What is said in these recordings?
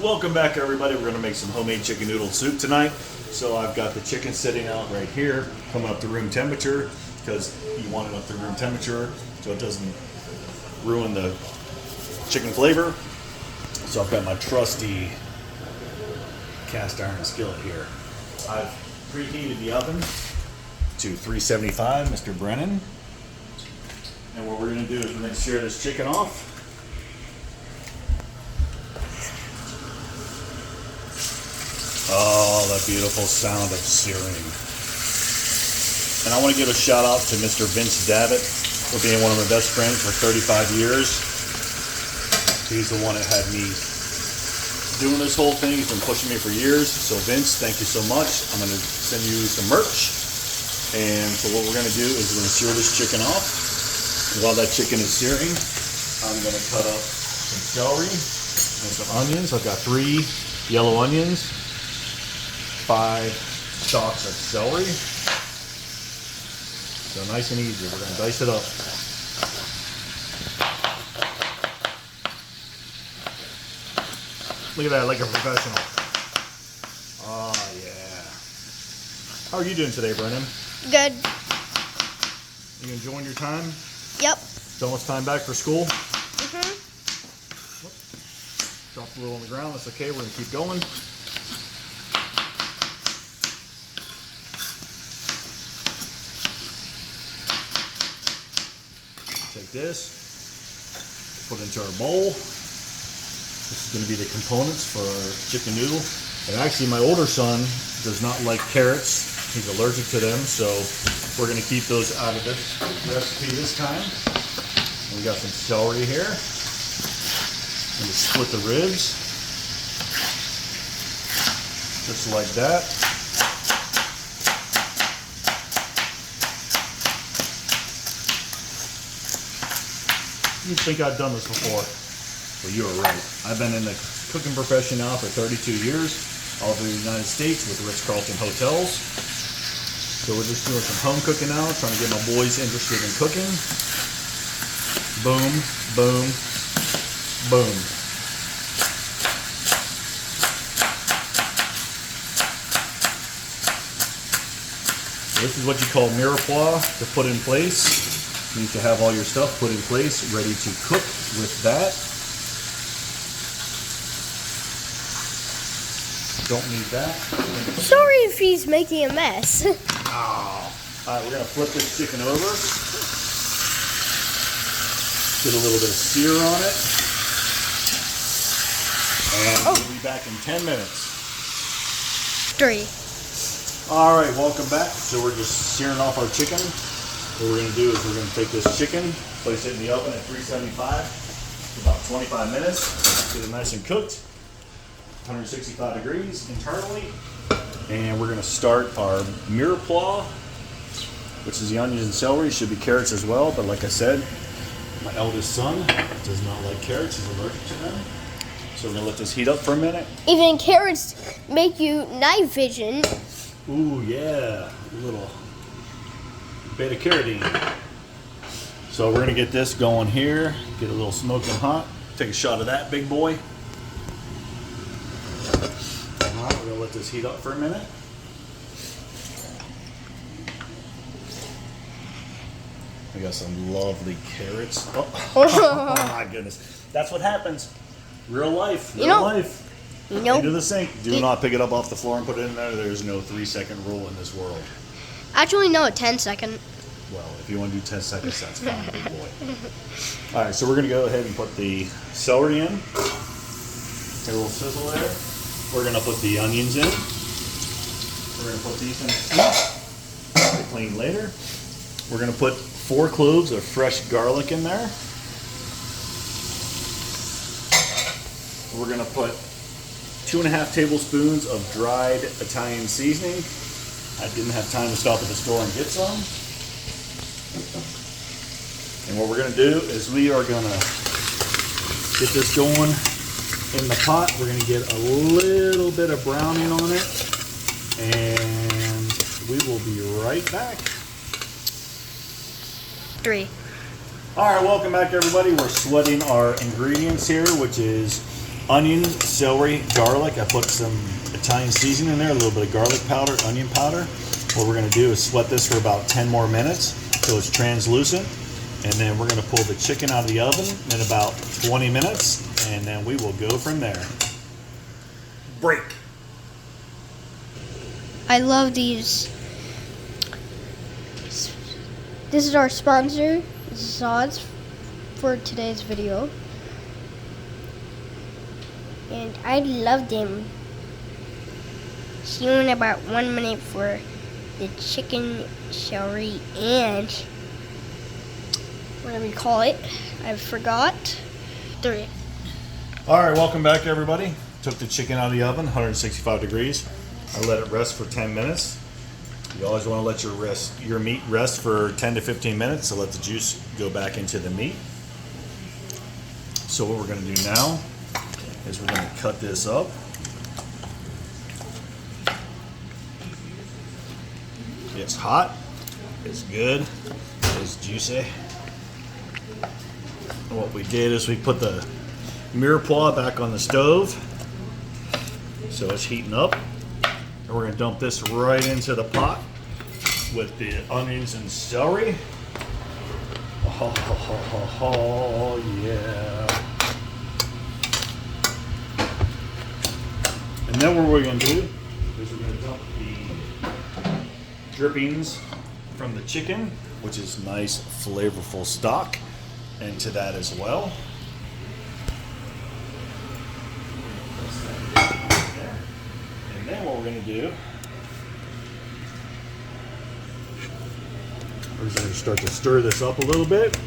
Welcome back, everybody. We're going to make some homemade chicken noodle soup tonight. So I've got the chicken sitting out right here, coming up to room temperature, because you want it up to room temperature so it doesn't ruin the chicken flavor. So I've got my trusty cast iron skillet here. I've preheated the oven to 375, Mr. Brennan. And what we're going to do is we're going to sear this chicken off. Oh, that beautiful sound of searing. And I want to give a shout out to Mr. Vince Davitt for being one of my best friends for 35 years. He's the one that had me doing this whole thing. He's been pushing me for years. So Vince, thank you so much. I'm going to send you some merch. And so what we're going to do is we're going to sear this chicken off. While that chicken is searing, I'm going to cut up some celery and some onions. I've got 3 yellow onions, 5 stalks of celery. So nice and easy. We're going to dice it up. Look at that, like a professional. Oh, yeah. How are you doing today, Brennan? Good. You enjoying your time? Yep. It's almost time back for school. Mm-hmm. Dropped a little on the ground. That's okay. We're going to keep going. Take this, put it into our bowl. This is going to be the components for our chicken noodle. And actually, my older son does not like carrots. He's allergic to them, so we're going to keep those out of this recipe this time. And we got some celery here. And we split the ribs, just like that. You'd think I've done this before. Well, you were right. I've been in the cooking profession now for 32 years, all over the United States with the Ritz-Carlton hotels. So we're just doing some home cooking now, trying to get my boys interested in cooking. Boom, boom, boom. This is what you call mirepoix to put in place. You need to have all your stuff put in place, ready to cook with that. Don't need that. Sorry if he's making a mess. Oh. Alright, we're going to flip this chicken over. Get a little bit of sear on it. And we'll be back in 10 minutes. 3. Alright, welcome back. So we're just searing off our chicken. What we're going to do is we're going to take this chicken, place it in the oven at 375 for about 25 minutes. Get it nice and cooked. 165 degrees internally. And we're going to start our mirepoix, which is the onions and celery. Should be carrots as well, but like I said, my eldest son does not like carrots. He's allergic to them. So we're going to let this heat up for a minute. Even carrots make you night vision. Ooh, yeah. A little beta carotene. So we're going to get this going here. Get a little smoking hot. Take a shot of that, big boy. Alright, we're going to let this heat up for a minute. We got some lovely carrots. Oh my goodness. That's what happens. Real life. Real life. Into the sink. Do not pick it up off the floor and put it in there. There's no 3-second rule in this world. Actually, no, 10-second. Well, if you want to do 10 seconds, that's fine, big boy. All right, so we're going to go ahead and put the celery in. Get a little sizzle there. We're going to put the onions in. We're going to put these in the soup to clean later. We're going to put 4 cloves of fresh garlic in there. We're going to put 2.5 tablespoons of dried Italian seasoning. I didn't have time to stop at the store and get some. And what we're going to do is we are going to get this going in the pot. We're going to get a little bit of browning on it. And we will be right back. 3. All right, welcome back, everybody. We're sweating our ingredients here, which is onion, celery, garlic. I put some Italian seasoning in there, a little bit of garlic powder, onion powder. What we're going to do is sweat this for about 10 more minutes so it's translucent. And then we're going to pull the chicken out of the oven in about 20 minutes. And then we will go from there. Break. I love these. This is our sponsor, Zods, for today's video. And I love them. See you in about 1 minute for the chicken, celery, and whatever you call it. I forgot. 3. All right, welcome back, everybody. Took the chicken out of the oven, 165 degrees. I let it rest for 10 minutes. You always want to let your meat rest for 10 to 15 minutes to let the juice go back into the meat. So what we're going to do now is we're going to cut this up. It's hot, it's good, it's juicy. And what we did is we put the mirepoix back on the stove, so it's heating up. And we're gonna dump this right into the pot with the onions and celery. Oh yeah. And then what we're gonna do is we're gonna dump the drippings from the chicken, which is nice flavorful stock, into that as well. And then what we're going to do is we're going to start to stir this up a little bit.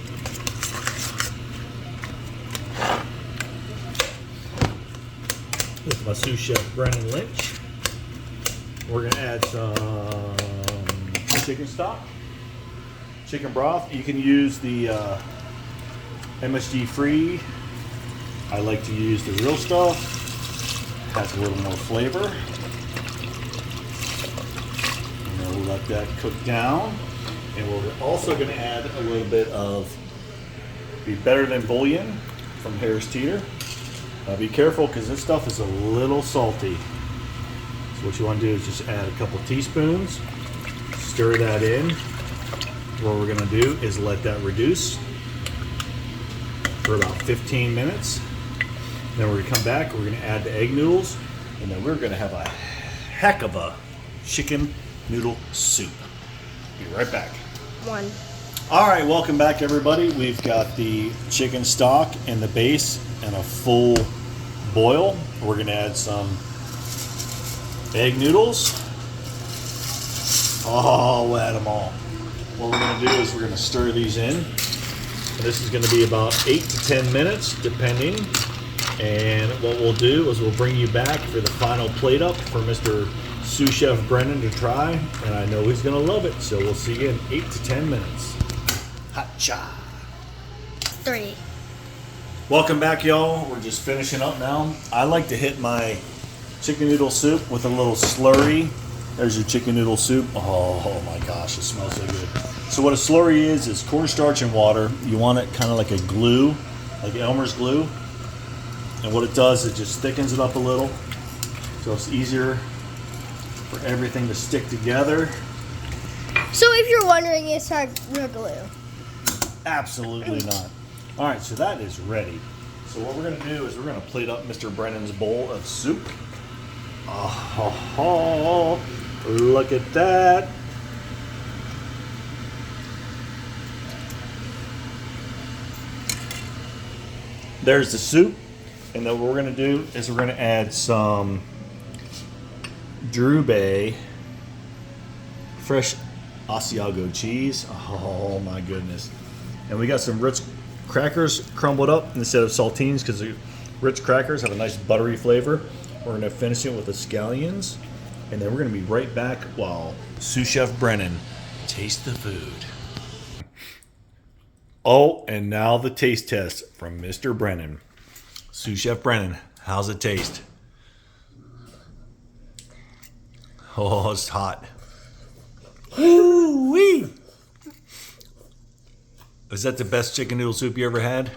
With my sous chef Brennan Lynch. We're going to add some chicken stock, chicken broth. You can use the MSG free. I like to use the real stuff. Has a little more flavor. And then we'll let that cook down. And we're also going to add a little bit of Be Better Than Bouillon from Harris Teeter. Be careful because this stuff is a little salty. So what you want to do is just add a couple teaspoons. Stir that in. What we're going to do is let that reduce for about 15 minutes. Then we're going to come back, we're going to add the egg noodles, and then we're going to have a heck of a chicken noodle soup. Be right back. 1. All right, welcome back, everybody. We've got the chicken stock in the base and a full boil. We're going to add some egg noodles. Oh, we'll add them all. What we're going to do is we're going to stir these in. And this is going to be about 8 to 10 minutes, depending. And what we'll do is we'll bring you back for the final plate up for Mr. Sous Chef Brennan to try. And I know he's going to love it. So we'll see you in 8 to 10 minutes. Ha-cha. 3. Welcome back, y'all. We're just finishing up now. I like to hit my chicken noodle soup with a little slurry. There's your chicken noodle soup. Oh my gosh, it smells so good. So what a slurry is cornstarch and water. You want it kind of like a glue, like Elmer's glue. And what it does, it just thickens it up a little. So it's easier for everything to stick together. So if you're wondering, it's not real glue. Absolutely not. All right, so that is ready. So what we're going to do is we're going to plate up Mr. Brennan's bowl of soup. Oh, look at that. There's the soup. And then what we're going to do is we're going to add some Drew Bay fresh Asiago cheese. Oh my goodness. And we got some Ritz crackers crumbled up instead of saltines because the Ritz crackers have a nice buttery flavor. We're going to finish it with the scallions. And then we're going to be right back while Sous Chef Brennan tastes the food. Oh, and now the taste test from Mr. Brennan. Sous Chef Brennan, how's it taste? Oh, it's hot. Woo-wee! Is that the best chicken noodle soup you ever had?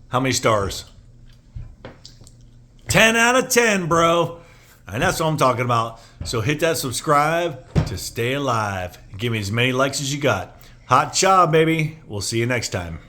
How many stars? 10 out of 10, bro. And that's what I'm talking about. So hit that subscribe to stay alive. Give me as many likes as you got. Hot job, baby. We'll see you next time.